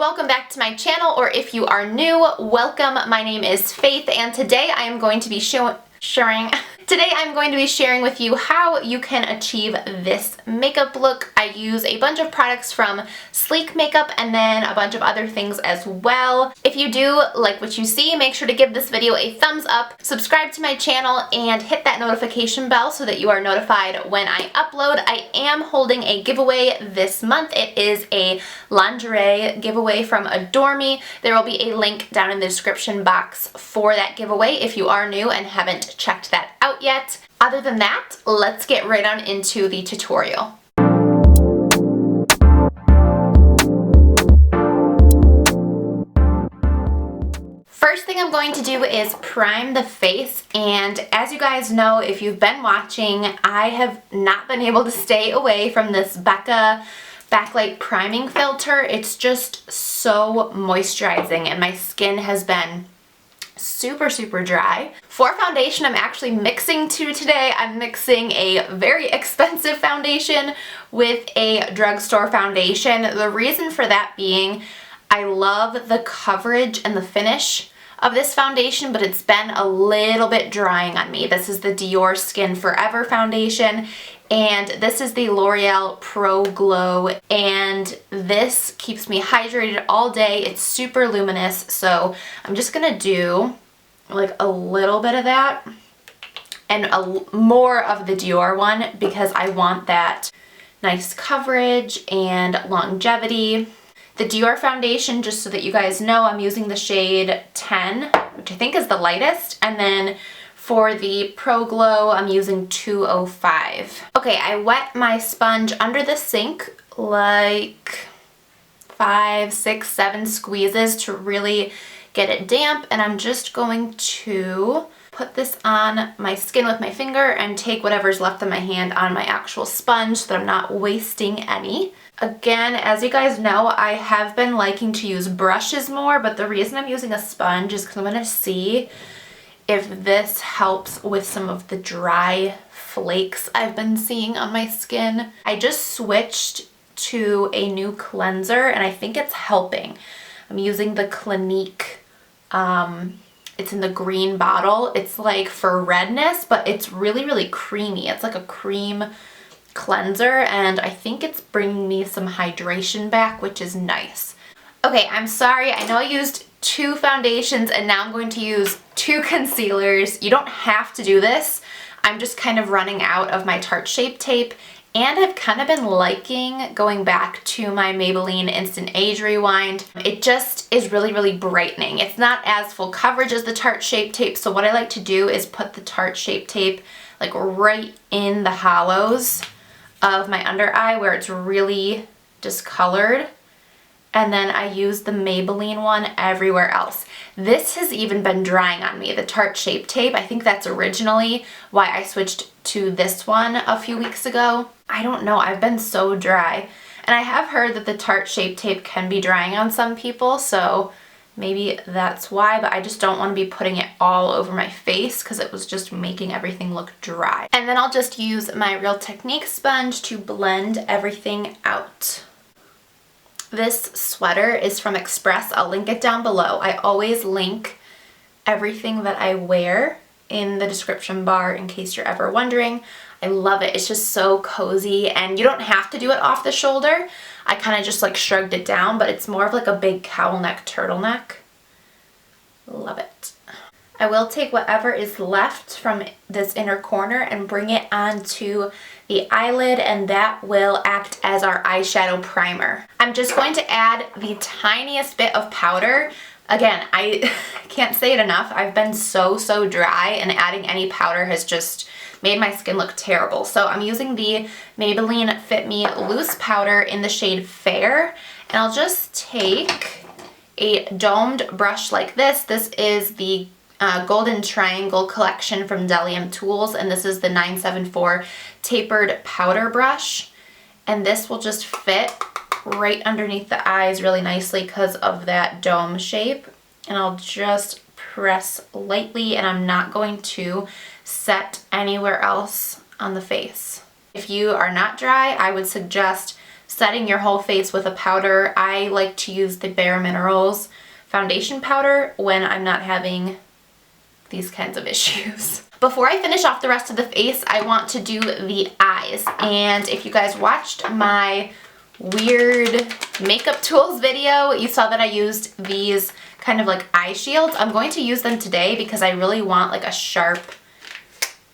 welcome back to my channel, or if you are new, welcome. My name is Faith, and today I am going to be sharing with you how you can achieve this makeup look. I use a bunch of products from Sleek Makeup and then a bunch of other things as well. If you do like what you see, make sure to give this video a thumbs up, subscribe to my channel, and hit that notification bell so that you are notified when I upload. I am holding a giveaway this month. It is a lingerie giveaway from Adore Me. There will be a link down in the description box for that giveaway if you are new and haven't checked that out yet. Other than that, let's get right on into the tutorial. First thing I'm going to do is prime the face, and as you guys know, if you've been watching, I have not been able to stay away from this Becca Backlight priming filter. It's just so moisturizing and my skin has been super dry. For foundation, I'm actually mixing two today. I'm mixing a very expensive foundation with a drugstore foundation. The reason for that being, I love the coverage and the finish of this foundation, but it's been a little bit drying on me. This is the Dior Skin Forever foundation, and this is the L'Oreal Pro Glow, and this keeps me hydrated all day. It's super luminous, so I'm just gonna do like a little bit of that and more of the Dior one because I want that nice coverage and longevity. The Dior foundation, just so that you guys know, I'm using the shade 10, which I think is the lightest, and then for the Pro Glow, I'm using 205. Okay, I wet my sponge under the sink like 5, 6, 7 squeezes to really get it damp, and I'm just going to put this on my skin with my finger and take whatever's left of my hand on my actual sponge so that I'm not wasting any. Again, as you guys know, I have been liking to use brushes more, but the reason I'm using a sponge is because I'm going to see if this helps with some of the dry flakes I've been seeing on my skin. I just switched to a new cleanser and I think it's helping. I'm using the Clinique, it's in the green bottle. It's like for redness, but it's really creamy. It's like a cream cleanser, and I think it's bringing me some hydration back, which is nice. Okay, I'm sorry. I know I used 2 foundations and now I'm going to use 2 concealers. You don't have to do this. I'm just kind of running out of my Tarte Shape Tape, and I've kind of been liking going back to my Maybelline Instant Age Rewind. It just is really brightening. It's not as full coverage as the Tarte Shape Tape, so what I like to do is put the Tarte Shape Tape like right in the hollows of my under eye where it's really discolored, and then I use the Maybelline one everywhere else. This has even been drying on me, the Tarte Shape Tape. I think that's originally why I switched to this one a few weeks ago. I don't know, I've been so dry. And I have heard that the Tarte Shape Tape can be drying on some people, so maybe that's why, but I just don't want to be putting it all over my face because it was just making everything look dry. And then I'll just use my Real Technique sponge to blend everything out. This sweater is from Express. I'll link it down below. I always link everything that I wear in the description bar in case you're ever wondering. I love it. It's just so cozy, and you don't have to do it off the shoulder. I kind of just like shrugged it down, but it's more of like a big cowl neck turtleneck. Love it. I will take whatever is left from this inner corner and bring it onto the eyelid, and that will act as our eyeshadow primer. I'm just going to add the tiniest bit of powder. Again, I can't say it enough. I've been so dry, and adding any powder has just made my skin look terrible. So I'm using the Maybelline Fit Me Loose Powder in the shade Fair, and I'll just take a domed brush like this. This is the Golden Triangle collection from Delium Tools, and this is the 974 tapered powder brush, and this will just fit right underneath the eyes really nicely because of that dome shape. And I'll just press lightly, and I'm not going to set anywhere else on the face. If you are not dry, I would suggest setting your whole face with a powder, I like to use the Bare Minerals foundation powder when I'm not having these kinds of issues. Before I finish off the rest of the face, I want to do the eyes. And if you guys watched my weird makeup tools video, you saw that I used these kind of like eye shields. I'm going to use them today because I really want like a sharp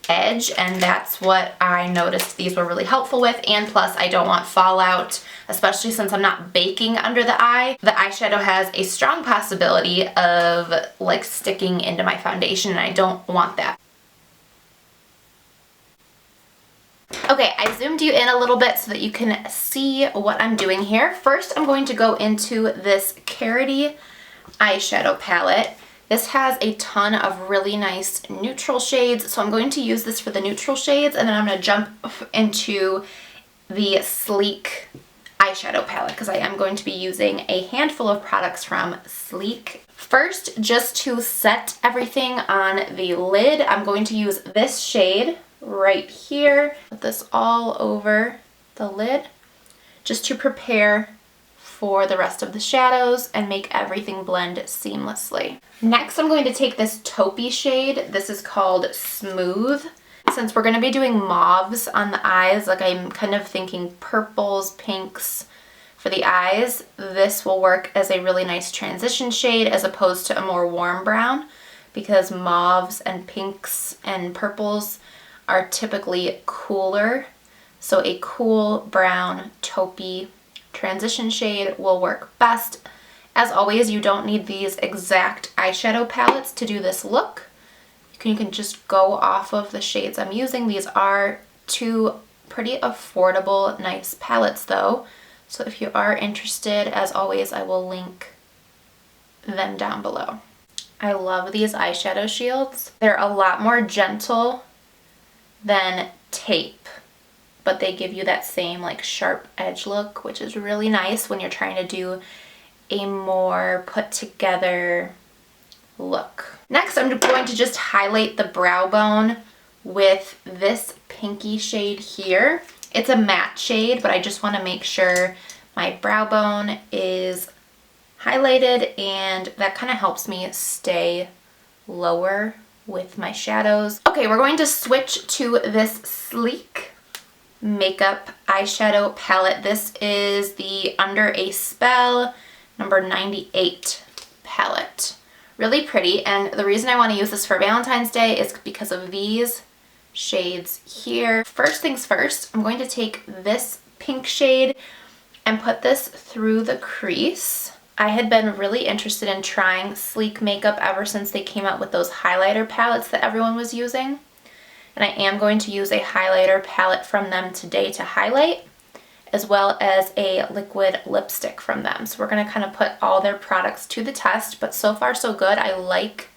edge, and that's what I noticed these were really helpful with. And plus, I don't want fallout, especially since I'm not baking under the eye. The eyeshadow has a strong possibility of like sticking into my foundation, and I don't want that. Okay, I zoomed you in a little bit so that you can see what I'm doing here. First, I'm going to go into this Carroty eyeshadow palette. This has a ton of really nice neutral shades, so I'm going to use this for the neutral shades, and then I'm going to jump into the Sleek eyeshadow palette because I am going to be using a handful of products from Sleek. First, just to set everything on the lid, I'm going to use this shade right here. Put this all over the lid just to prepare for the rest of the shadows and make everything blend seamlessly. Next, I'm going to take this taupey shade. This is called Smooth. Since we're going to be doing mauves on the eyes, like I'm kind of thinking purples, pinks for the eyes, this will work as a really nice transition shade as opposed to a more warm brown, because mauves and pinks and purples are typically cooler. So a cool brown taupey transition shade will work best. As always, you don't need these exact eyeshadow palettes to do this look. You can just go off of the shades I'm using. These are two pretty affordable, nice palettes though. So if you are interested, as always, I will link them down below. I love these eyeshadow shields. They're a lot more gentle than tape, but they give you that same like sharp edge look, which is really nice when you're trying to do a more put together look. Next, I'm going to just highlight the brow bone with this pinky shade here. It's a matte shade, but I just want to make sure my brow bone is highlighted, and that kind of helps me stay lower with my shadows. Okay, we're going to switch to this Sleek makeup eyeshadow palette. This is the Under a Spell number 98 palette. Really pretty, and the reason I want to use this for Valentine's Day is because of these shades here. First things first, I'm going to take this pink shade and put this through the crease. I had been really interested in trying Sleek makeup ever since they came out with those highlighter palettes that everyone was using. And I am going to use a highlighter palette from them today to highlight, as well as a liquid lipstick from them. So we're going to kind of put all their products to the test, but so far so good. I like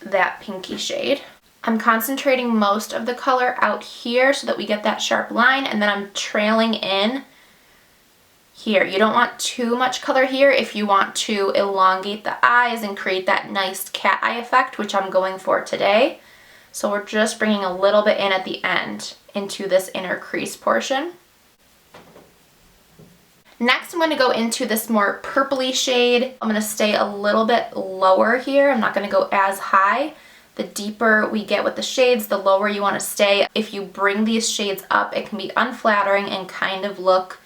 that pinky shade. I'm concentrating most of the color out here so that we get that sharp line, and then I'm trailing in here. You don't want too much color here if you want to elongate the eyes and create that nice cat eye effect, which I'm going for today. So we're just bringing a little bit in at the end into this inner crease portion. Next, I'm going to go into this more purpley shade. I'm going to stay a little bit lower here. I'm not going to go as high. The deeper we get with the shades, the lower you want to stay. If you bring these shades up, it can be unflattering and kind of look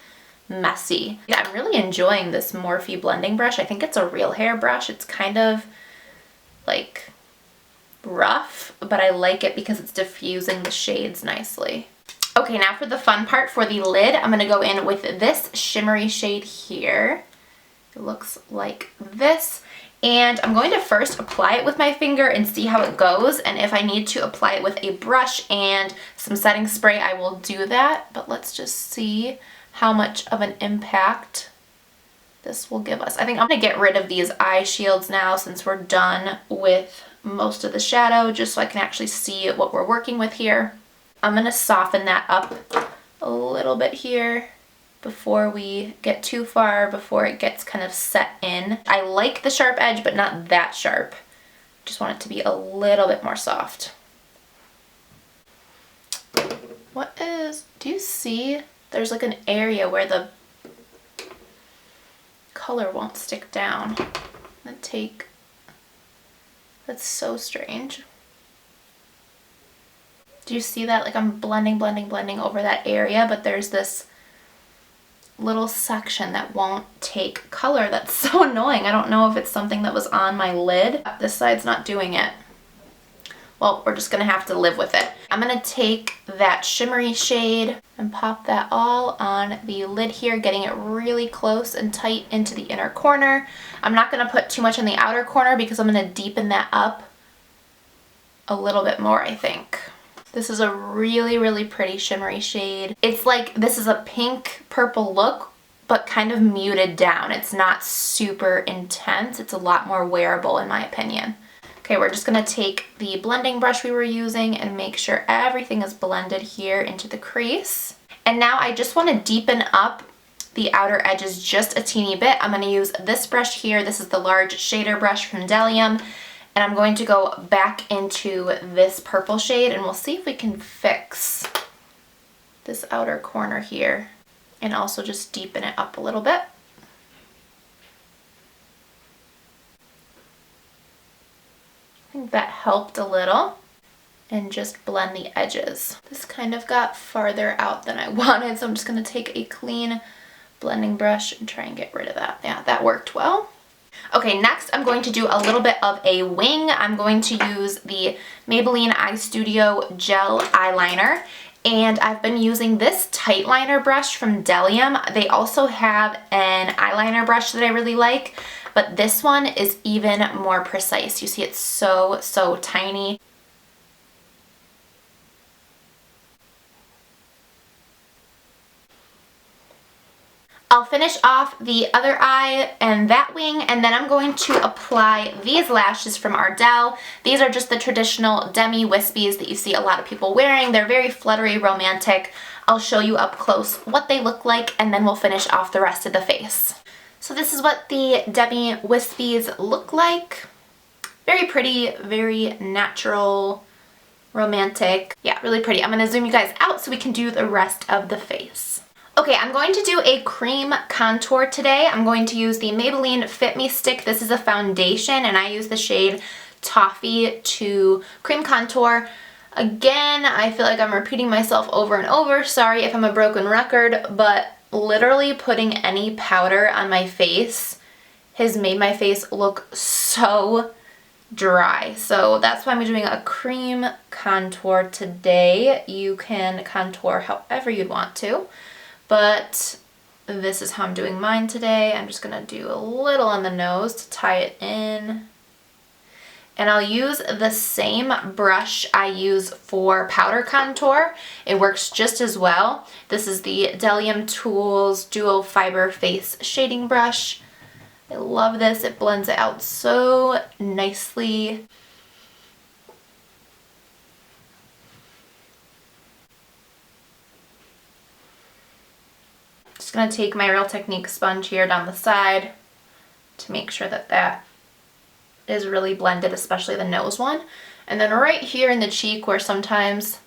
messy. Yeah, I'm really enjoying this Morphe blending brush. I think it's a real hair brush. It's kind of like rough, but I like it because it's diffusing the shades nicely. Okay, now for the fun part, for the lid, I'm going to go in with this shimmery shade here. It looks like this. And I'm going to first apply it with my finger and see how it goes. And if I need to apply it with a brush and some setting spray, I will do that. But let's just see how much of an impact this will give us. I think I'm going to get rid of these eye shields now since we're done with most of the shadow, just so I can actually see what we're working with here. I'm going to soften that up a little bit here before we get too far, before it gets kind of set in. I like the sharp edge, but not that sharp. Just want it to be a little bit more soft. Do you see there's like an area where the color won't stick down. I'm gonna take, that's so strange. Do you see that? Like I'm blending, blending, blending over that area, but there's this little section that won't take color. That's so annoying. I don't know if it's something that was on my lid. This side's not doing it. Well, we're just gonna have to live with it. I'm gonna take that shimmery shade and pop that all on the lid here, getting it really close and tight into the inner corner. I'm not gonna put too much in the outer corner because I'm gonna deepen that up a little bit more, I think. This is a really, really pretty shimmery shade. It's like, this is a pink purple look, but kind of muted down. It's not super intense. It's a lot more wearable in my opinion. Okay, we're just gonna take the blending brush we were using and make sure everything is blended here into the crease. And now I just wanna deepen up the outer edges just a teeny bit. I'm gonna use this brush here. This is the large shader brush from Delium. And I'm going to go back into this purple shade and we'll see if we can fix this outer corner here and also just deepen it up a little bit. I think that helped a little. And just blend the edges. This kind of got farther out than I wanted, so I'm just gonna take a clean blending brush and try and get rid of that. Yeah, that worked well. Okay, next I'm going to do a little bit of a wing. I'm going to use the Maybelline Eye Studio Gel Eyeliner. And I've been using this tight liner brush from Delium. They also have an eyeliner brush that I really like, but this one is even more precise. You see it's so, so tiny. I'll finish off the other eye and that wing, and then I'm going to apply these lashes from Ardell. These are just the traditional demi wispies that you see a lot of people wearing. They're very fluttery, romantic. I'll show you up close what they look like, and then we'll finish off the rest of the face. So this is what the demi wispies look like. Very pretty, very natural, romantic. Yeah, really pretty. I'm gonna zoom you guys out so we can do the rest of the face. Okay, I'm going to do a cream contour today. I'm going to use the Maybelline Fit Me Stick. This is a foundation and I use the shade Toffee to cream contour. Again, I feel like I'm repeating myself over and over. Sorry if I'm a broken record, but literally putting any powder on my face has made my face look so dry. So that's why I'm doing a cream contour today. You can contour however you'd want to. But this is how I'm doing mine today. I'm just gonna do a little on the nose to tie it in. And I'll use the same brush I use for powder contour. It works just as well. This is the Delium Tools Duo Fiber Face Shading Brush. I love this. It blends it out so nicely. Just gonna take my Real Technique sponge here down the side to make sure that that is really blended, especially the nose one. And then right here in the cheek where sometimes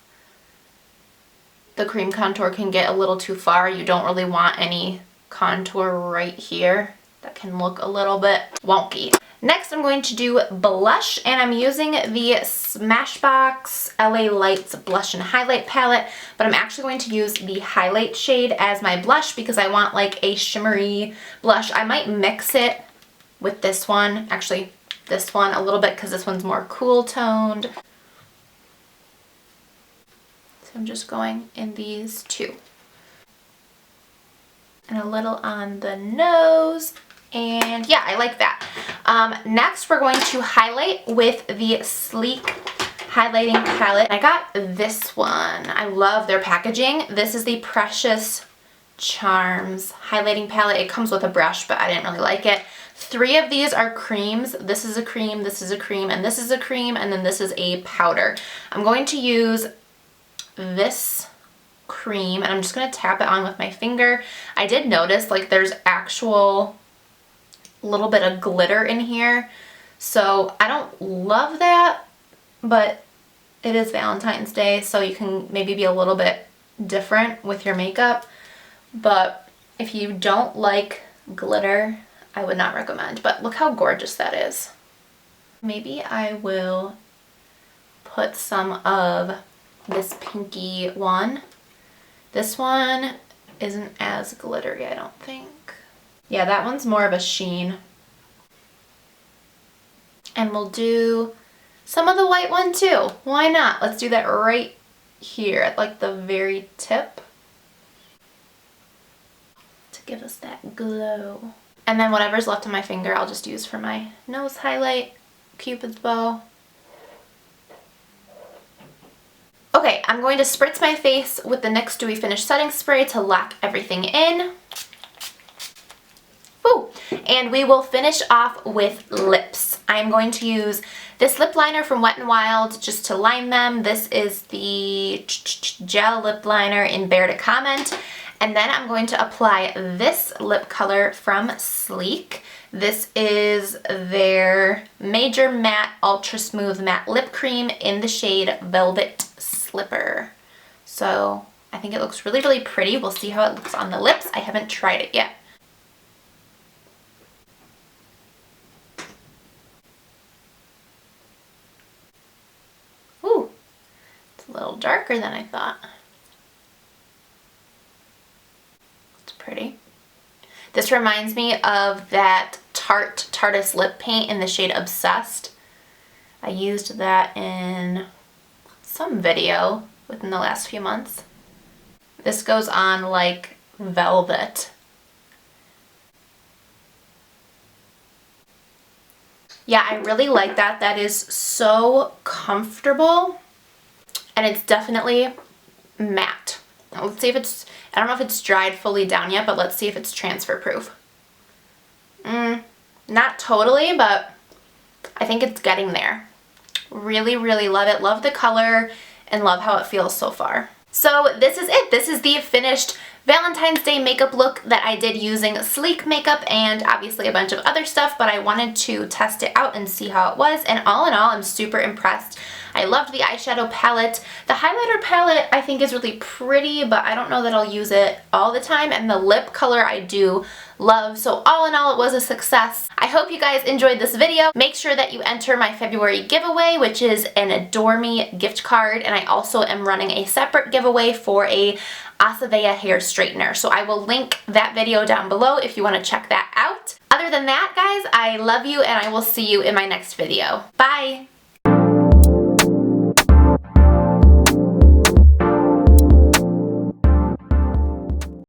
the cream contour can get a little too far, you don't really want any contour right here. That can look a little bit wonky. Next I'm going to do blush, and I'm using the Smashbox LA Lights Blush and Highlight Palette, but I'm actually going to use the highlight shade as my blush because I want like a shimmery blush. I might mix it with this one, actually this one a little bit because this one's more cool toned. So I'm just going in these two. And a little on the nose. And yeah, I like that. Next, we're going to highlight with the Sleek highlighting palette. I got this one. I love their packaging. This is the Precious Charms highlighting palette. It comes with a brush, but I didn't really like it. 3 of these are creams. This is a cream, this is a cream, and this is a cream, and then this is a powder. I'm going to use this cream, and I'm just going to tap it on with my finger. I did notice like there's actual little bit of glitter in here, so I don't love that, but it is Valentine's Day, so you can maybe be a little bit different with your makeup. but if you don't like glitter, I would not recommend. But look how gorgeous that is. Maybe I will put some of this pinky one. This one isn't as glittery, I don't think. Yeah, that one's more of a sheen. And we'll do some of the white one too. Why not? Let's do that right here at like the very tip to give us that glow. And then whatever's left on my finger I'll just use for my nose highlight, Cupid's bow. Okay, I'm going to spritz my face with the NYX Dewy Finish Setting Spray to lock everything in. Woo! And we will finish off with lips. I'm going to use this lip liner from Wet n Wild just to line them. This is the gel lip liner in Bear to Comment. And then I'm going to apply this lip color from Sleek. This is their Major Matte Ultra Smooth Matte Lip Cream in the shade Velvet Slipper. So I think it looks really, really pretty. We'll see how it looks on the lips. I haven't tried it yet. Ooh, it's a little darker than I thought. It's pretty. This reminds me of that Tarte lip paint in the shade Obsessed. I used that in some video within the last few months. This goes on like velvet. Yeah, I really like that. That is so comfortable, and it's definitely matte. Now, let's see if it's, I don't know if it's dried fully down yet, but let's see if it's transfer proof. Not totally, but I think it's getting there. Really, really love it. Love the color and love how it feels so far. So this is it. This is the finished Valentine's Day makeup look that I did using Sleek makeup and obviously a bunch of other stuff, but I wanted to test it out and see how it was, and all in all, I'm super impressed. I loved the eyeshadow palette. The highlighter palette I think is really pretty, but I don't know that I'll use it all the time, and the lip color I do love. So all in all, it was a success. I hope you guys enjoyed this video. Make sure that you enter my February giveaway, which is an Adore Me gift card, and I also am running a separate giveaway for a Asavea hair straightener. So I will link that video down below if you want to check that out. Other than that, guys, I love you and I will see you in my next video. Bye!